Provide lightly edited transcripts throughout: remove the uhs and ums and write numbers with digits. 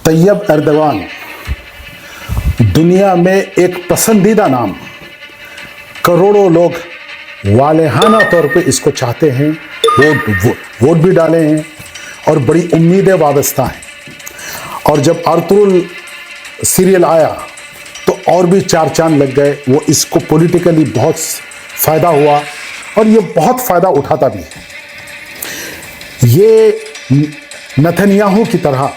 Tayyip Erdogan दुनिया में एक पसंदीदा नाम, करोड़ों लोग वालेहाना तौर पे इसको चाहते हैं, वोट भी डाले हैं और बड़ी उम्मीदें वाबस्ता हैं। और जब अर्तुगरुल सीरियल आया तो और भी चार चांद लग गए। वो इसको पॉलिटिकली बहुत फ़ायदा हुआ और ये बहुत फ़ायदा उठाता भी है। ये नेतन्याहू की तरह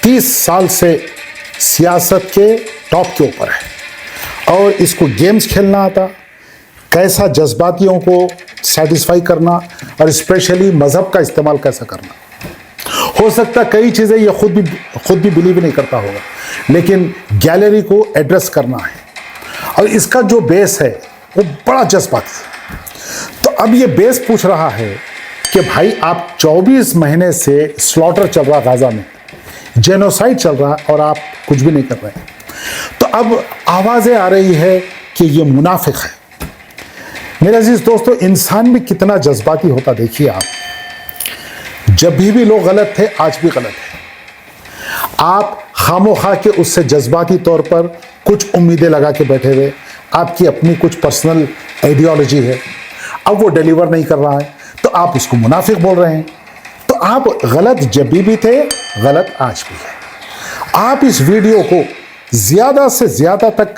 30 साल से सियासत के टॉप के ऊपर है और इसको गेम्स खेलना आता, कैसा जज्बातियों को सेटिस्फाई करना और स्पेशली मज़हब का इस्तेमाल कैसा करना। हो सकता कई चीज़ें ये खुद भी बिलीव नहीं करता होगा, लेकिन गैलरी को एड्रेस करना है और इसका जो बेस है वो बड़ा जज्बाती है। तो अब ये बेस पूछ रहा है कि भाई आप 24 महीने से स्लॉटर चल रहा गाजा में, जेनोसाइड चल रहा है और आप कुछ भी नहीं कर रहे हैं। तो अब आवाज़ें आ रही है कि ये मुनाफिक है। मेरे अजीज दोस्तों, इंसान भी कितना जज्बाती होता देखिए आप। जब भी लोग गलत थे, आज भी गलत है। आप खामोखा के उससे जज्बाती तौर पर कुछ उम्मीदें लगा के बैठे हुए, आपकी अपनी कुछ पर्सनल आइडियोलॉजी है, अब वो डिलीवर नहीं कर रहा है तो आप उसको मुनाफिक बोल रहे हैं। तो आप गलत जब भी थे, गलत आज भी है। आप इस वीडियो को ज़्यादा से ज़्यादा तक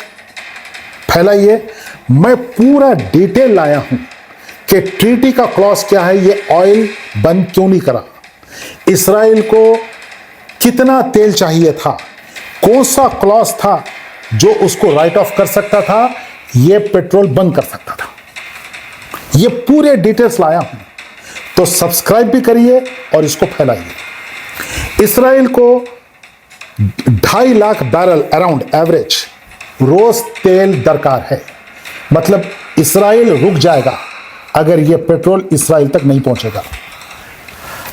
फैलाइए। मैं पूरा डिटेल लाया हूं कि ट्रीटी का क्लॉज क्या है, ये ऑयल बंद क्यों नहीं करा, इसराइल को कितना तेल चाहिए था, कौन सा क्लॉज था जो उसको राइट ऑफ कर सकता था, ये पेट्रोल बंद कर सकता था। ये पूरे डिटेल्स लाया हूं, तो सब्सक्राइब भी करिए और इसको फैलाइए। इसराइल को 2.5 लाख बैरल अराउंड एवरेज रोज तेल दरकार है। मतलब इसराइल रुक जाएगा अगर ये पेट्रोल इसराइल तक नहीं पहुंचेगा।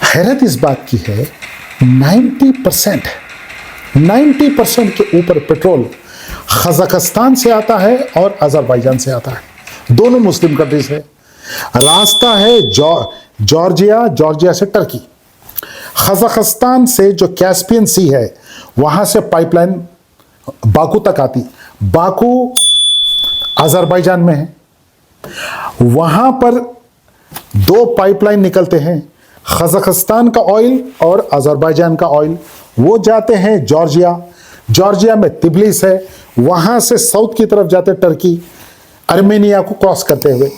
हैरत इस बात की है 90% के ऊपर पेट्रोल कजाकिस्तान से आता है और अजरबैजान से आता है, दोनों मुस्लिम कंट्रीज है। रास्ता है जॉर्जिया से टर्की, कजाकिस्तान से जो कैस्पियन सी है वहां से पाइपलाइन बाकू तक आती। बाकू अजरबैजान में है, वहां पर 2 पाइपलाइन निकलते हैं, कजाकिस्तान का ऑयल और अजरबैजान का ऑयल। वो जाते हैं जॉर्जिया में तिब्लिस है, वहां से साउथ की तरफ जाते टर्की, आर्मेनिया को क्रॉस करते हुए।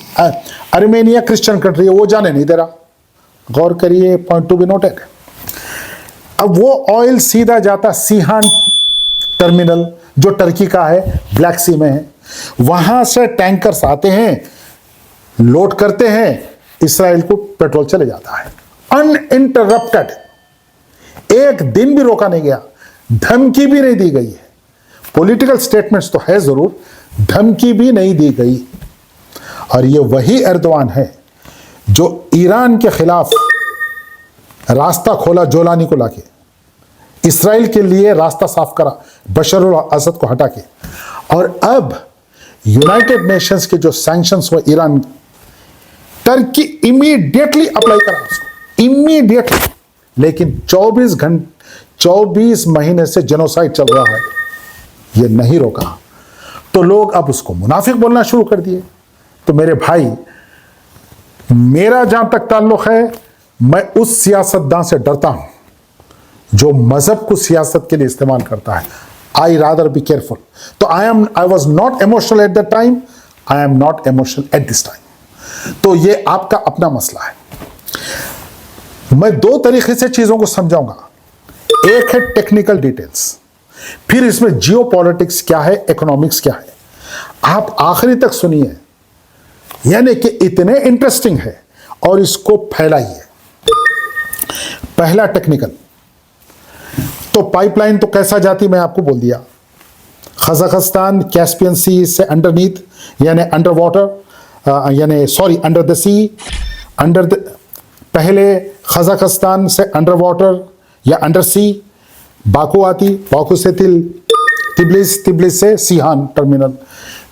आर्मेनिया क्रिश्चियन कंट्री है, वो जाने नहीं दे रहा। गौर करिए, पॉइंट टू बी नोटेड। अब वो ऑयल सीधा जाता सीहान टर्मिनल जो टर्की का है, ब्लैक सी में है, वहां से टैंकर्स आते हैं, लोड करते हैं, इसराइल को पेट्रोल चले जाता है अनइंटरप्टेड। एक दिन भी रोका नहीं गया, धमकी भी नहीं दी गई है। पॉलिटिकल स्टेटमेंट्स तो है जरूर, धमकी भी नहीं दी गई। और ये वही एर्दोगान है जो ईरान के खिलाफ रास्ता खोला, जोलानी को लाके इसराइल के लिए रास्ता साफ करा, बशर अल असद को हटा के। और अब यूनाइटेड नेशंस के जो सैंक्शंस हुए ईरान, टर्की इमीडिएटली अप्लाई करा उसको, इमीडिएटली। लेकिन 24 महीने से जेनोसाइड चल रहा है, ये नहीं रोका, तो लोग अब उसको मुनाफिक बोलना शुरू कर दिए। तो मेरे भाई, मेरा जहां तक ताल्लुक है, मैं उस सियासतदान से डरता हूं जो मजहब को सियासत के लिए इस्तेमाल करता है। I rather be careful. तो I was not emotional at that time, I am not emotional at this time. तो ये आपका अपना मसला है। मैं 2 तरीके से चीजों को समझाऊंगा। एक है टेक्निकल डिटेल्स, फिर इसमें जियो पॉलिटिक्स क्या है, इकोनॉमिक्स क्या है। आप आखिरी तक सुनिए, यानी कि इतने इंटरेस्टिंग है, और इसको फैलाइए। पहला टेक्निकल, तो पाइपलाइन तो कैसा जाती मैं आपको बोल दिया। कजाकिस्तान कैस्पियन सी से अंडरनीथ, यानी अंडर वाटर, यानी सॉरी अंडर द सी, पहले कजाकिस्तान से अंडर वाटर या अंडर सी बाकू आती, बाकू से तिब्लिस से सीहान टर्मिनल,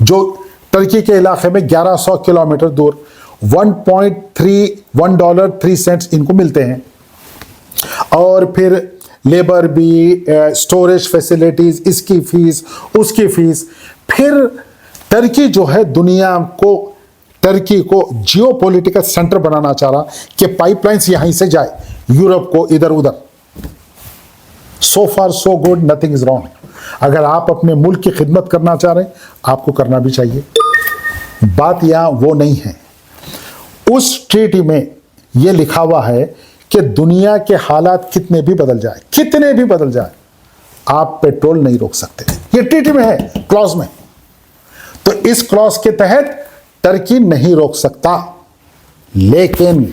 जो टर्की के इलाके में 1100 किलोमीटर दूर। $1.31 इनको मिलते हैं। और फिर लेबर भी, स्टोरेज फैसिलिटीज, इसकी फीस, उसकी फीस। फिर टर्की जो है टर्की को जियो पॉलिटिकल सेंटर बनाना चाह रहा कि पाइपलाइंस यहीं से जाए यूरोप को, इधर उधर। So far so good, nothing is wrong. अगर आप अपने मुल्क की खिदमत करना चाह रहे हैं, आपको करना भी चाहिए। बात यहां वो नहीं है। उस ट्रीटी में यह लिखा हुआ है कि दुनिया के हालात कितने भी बदल जाए, आप पेट्रोल नहीं रोक सकते। ये ट्रीटी में है, क्लॉज में। तो इस क्लॉज के तहत टर्की नहीं रोक सकता। लेकिन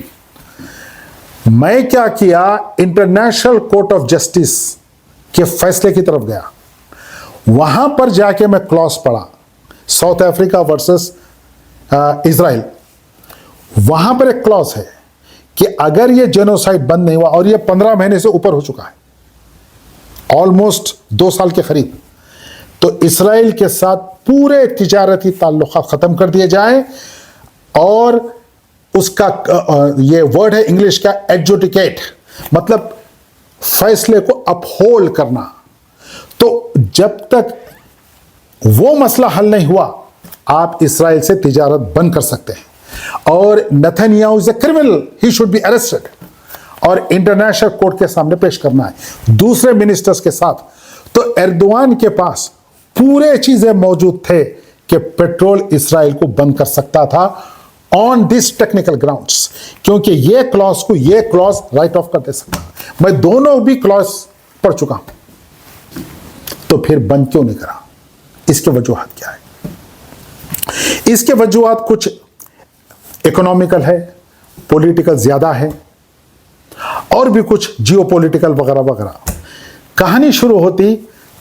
मैं क्या किया, इंटरनेशनल कोर्ट ऑफ जस्टिस के फैसले की तरफ गया। वहां पर जाके मैं क्लॉज पढ़ा, साउथ अफ्रीका वर्सेस इजराइल। वहां पर एक क्लॉज है कि अगर ये जेनोसाइड बंद नहीं हुआ, और ये 15 महीने से ऊपर हो चुका है, ऑलमोस्ट 2 साल के करीब, तो इस्राएल के साथ पूरे तिजारती ताल्लुकात खत्म कर दिए जाए। और उसका ये वर्ड है इंग्लिश का एडजुडिकेट, मतलब फैसले को अपहोल्ड करना। तो जब तक वो मसला हल नहीं हुआ, आप इस्राएल से तिजारत बंद कर सकते हैं। और Netanyahu is a criminal, he should be arrested और इंटरनेशनल कोर्ट के सामने पेश करना है दूसरे मिनिस्टर्स के साथ। तो एर्दोआन के पास पूरे चीजें मौजूद थे कि पेट्रोल इस्राएल को बंद कर सकता था ऑन दिस टेक्निकल ग्राउंड्स, क्योंकि ये क्लॉज राइट ऑफ कर दे सकता। मैं दोनों भी क्लॉज पढ़ चुका हूं। तो फिर बंद क्यों नहीं करा? इसके वजूहात क्या है? इसके वजूहात कुछ इकोनॉमिकल है, पॉलिटिकल ज्यादा है, और भी कुछ जियोपॉलिटिकल वगैरह वगैरह। कहानी शुरू होती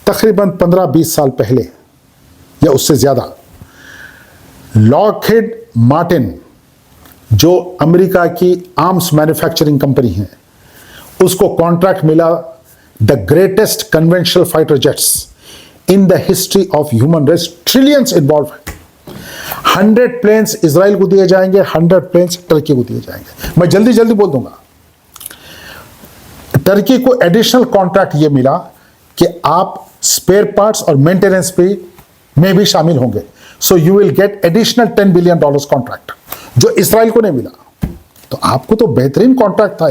तकरीबन 15-20 साल पहले या उससे ज्यादा। लॉकहीड मार्टिन, जो अमेरिका की आर्म्स मैन्युफैक्चरिंग कंपनी है, उसको कॉन्ट्रैक्ट मिला the greatest conventional fighter jets in the history of human race, trillions involve है। 100 प्लेन्स इजराइल को दिए जाएंगे, 100 प्लेन्स टर्की को दिए जाएंगे। मैं जल्दी जल्दी बोल दूंगा। टर्की को एडिशनल कॉन्ट्रैक्ट ये मिला कि आप स्पेयर पार्ट्स और मेंटेनेंस पे में भी शामिल होंगे। So you will get additional $10 billion contract, जो इस्राएल को नहीं मिला। तो आपको तो बेहतरीन कॉन्ट्रैक्ट था।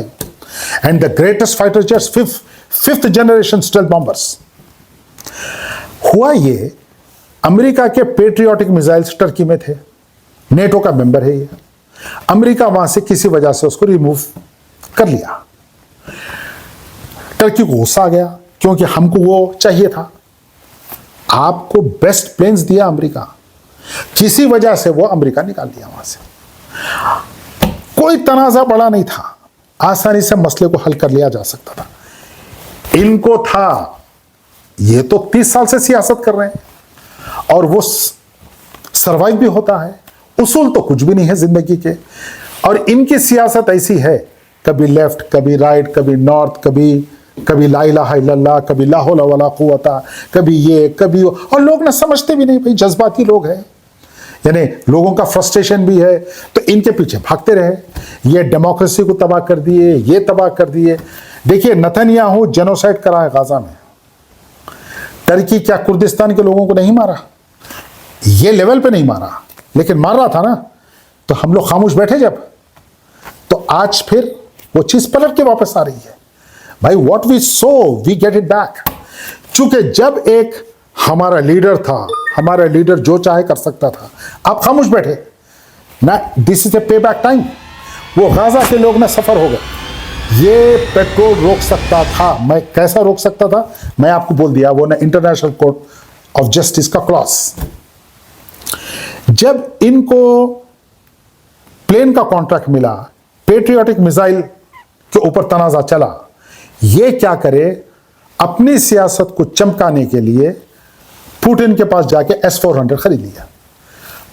And the greatest fighter jets, fifth generation stealth bombers. हुआ ये, अमेरिका के पेट्रियोटिक मिसाइल्स टर्की में थे, नेटो का मेंबर है ये। अमेरिका वहां से किसी वजह से उसको रिमूव कर लिया। टर्की को गुस्सा आ गया, क्योंकि हमको वो चाहिए था। आपको बेस्ट प्लेन्स दिया अमेरिका, किसी वजह से वो अमेरिका निकाल दिया वहां से। कोई तनाजा बड़ा नहीं था, आसानी से मसले को हल कर लिया जा सकता था। इनको था, ये तो 30 साल से सियासत कर रहे हैं, और वो सरवाइव भी होता है। उसूल तो कुछ भी नहीं है जिंदगी के। और इनकी सियासत ऐसी है, कभी लेफ्ट, कभी राइट, कभी नॉर्थ, कभी ला इलाहा इल्लल्लाह, कभी ला हौला वला कुव्वता, कभी ये कभी वो। और लोग ना समझते भी नहीं, भाई जज्बाती लोग हैं, यानी लोगों का फ्रस्ट्रेशन भी है, तो इनके पीछे भागते रहे। ये डेमोक्रेसी को तबाह कर दिए, ये तबाह कर दिए। देखिए, नेतन्याहू जेनोसाइड करा है गाजा में। टर्की क्या कुर्दिस्तान के लोगों को नहीं मारा? ये लेवल पे नहीं मारा, लेकिन मार रहा था ना। तो हम लोग खामोश बैठे जब, तो आज फिर वो चीज पलट के वापस आ रही है। भाई, what we so we get it back. चूंकि जब एक हमारा लीडर था, हमारा लीडर जो चाहे कर सकता था, आप खामोश बैठे ना। दिस इज ए पे बैक टाइम। वो गाजा के लोग ना सफर हो गए। ये पेट्रोल रोक सकता था। मैं कैसा रोक सकता था? मैं आपको बोल दिया, वो ना इंटरनेशनल कोर्ट ऑफ जस्टिस का क्लॉज। जब इनको प्लेन का कॉन्ट्रैक्ट मिला, पेट्रियोटिक मिसाइल के ऊपर तनाजा चला, ये क्या करे, अपनी सियासत को चमकाने के लिए पुतिन के पास जाके S-400 खरीद लिया।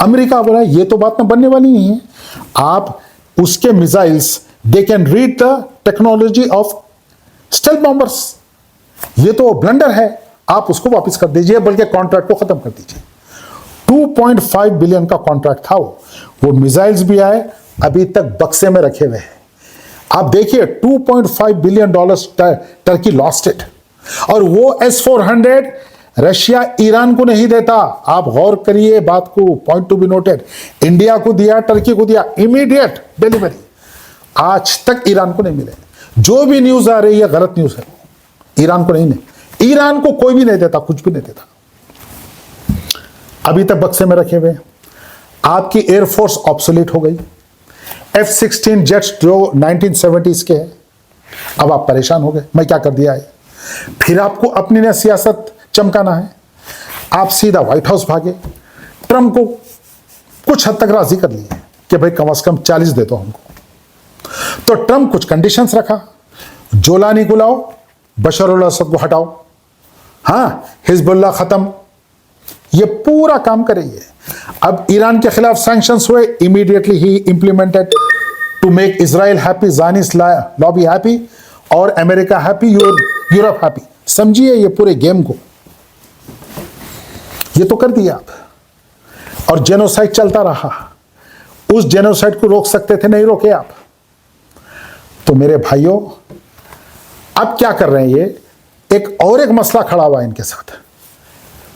अमेरिका बोला ये तो बात ना बनने वाली नहीं है। आप उसके missiles, they can read the technology of stealth bombers, ये तो ब्लंडर है, आप उसको वापस कर दीजिए, बल्कि कॉन्ट्रैक्ट को खत्म कर दीजिए। 2.5 बिलियन का कॉन्ट्रैक्ट था वो मिसाइल्स भी आए, अभी तक बक्से में रखे हुए हैं। आप देखिए $2.5 बिलियन टर्की लॉस्ट इट। और वो S-400 रशिया ईरान को नहीं देता। आप गौर करिए बात को, point to be noted. India को दिया, टर्की को दिया, इमीडिएट डिलीवरी। आज तक ईरान को नहीं मिले। जो भी न्यूज आ रही है गलत न्यूज है। ईरान को नहीं, ईरान को कोई भी नहीं देता, कुछ भी नहीं देता। अभी तक बक्से में रखे हुए। आपकी एयरफोर्स ऑब्सोलीट हो गई। F-16 जेट्स जो 1970s के हैं, अब आप परेशान हो गए, मैं क्या कर दिया है। फिर आपको अपनी ने सियासत चमकाना है। आप सीधा व्हाइट हाउस भागे, ट्रंप को कुछ हद तक राजी कर लिए कि भाई कम से कम 40 दे दो हमको। तो ट्रंप कुछ कंडीशंस रखा, जोलानी को लाओ, बशर अल असद को हटाओ, हाँ हिजबुल्लाह खत्म, ये पूरा काम करेंगे। अब ईरान के खिलाफ सैंक्शंस हुए, इमीडिएटली ही implemented to make Israel happy, Zionist lobby happy और अमेरिका हैप्पी, यूरोप हैप्पी। समझिए ये पूरे गेम को, ये तो कर दिया आप। और जेनोसाइड चलता रहा। उस जेनोसाइड को रोक सकते थे, नहीं रोके आप। तो मेरे भाइयों, अब क्या कर रहे हैं ये, एक मसला खड़ा हुआ है इनके साथ,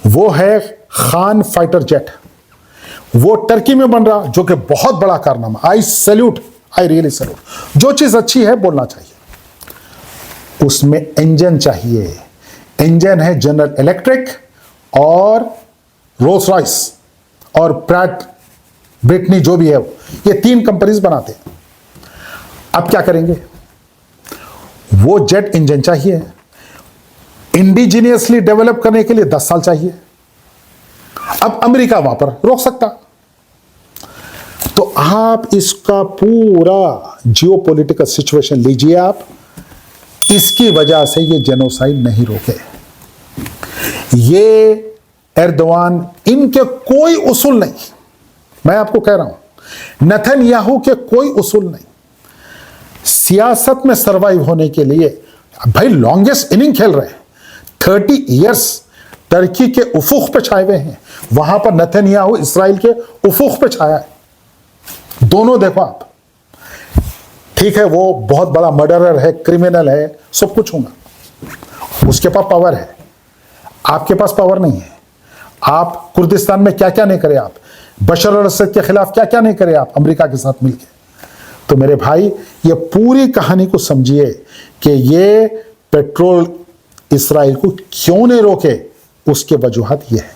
वो है खान फाइटर जेट। वो टर्की में बन रहा, जो कि बहुत बड़ा कारनामा। I really salute. जो चीज अच्छी है बोलना चाहिए। उसमें इंजन चाहिए। इंजन है जनरल इलेक्ट्रिक और रोल्स रॉयस और प्रैट ब्रिटनी, जो भी है ये 3 कंपनीज बनाते हैं। अब क्या करेंगे, वो जेट इंजन चाहिए, इंडिजीनियसली डेवलप करने के लिए 10 साल चाहिए। अब अमेरिका वहां पर रोक सकता। तो आप इसका पूरा जियोपॉलिटिकल सिचुएशन लीजिए आप, इसकी वजह से ये जेनोसाइड नहीं रोके। ये एर्दोआन, इनके कोई उसूल नहीं, मैं आपको कह रहा हूं, नेतन्याहू के कोई उसूल नहीं। सियासत में सरवाइव होने के लिए भाई लॉन्गेस्ट इनिंग खेल रहे हैं। 30 इयर्स टर्की के उफुक पे छाए हुए हैं, वहां पर नेतन्याहू इसराइल के उफुक पे छाया है। दोनों देखो आप, ठीक है वो बहुत बड़ा मर्डरर है, क्रिमिनल है, सब कुछ होगा, उसके पास पावर है, आपके पास पावर नहीं है। आप कुर्दिस्तान में क्या क्या नहीं करे, आप बशर अल असद के खिलाफ क्या क्या नहीं करे आप अमेरिका के साथ मिलकर। तो मेरे भाई, ये पूरी कहानी को समझिए कि ये पेट्रोल इसराइल को क्यों नहीं रोके, उसके वजूहत ये है।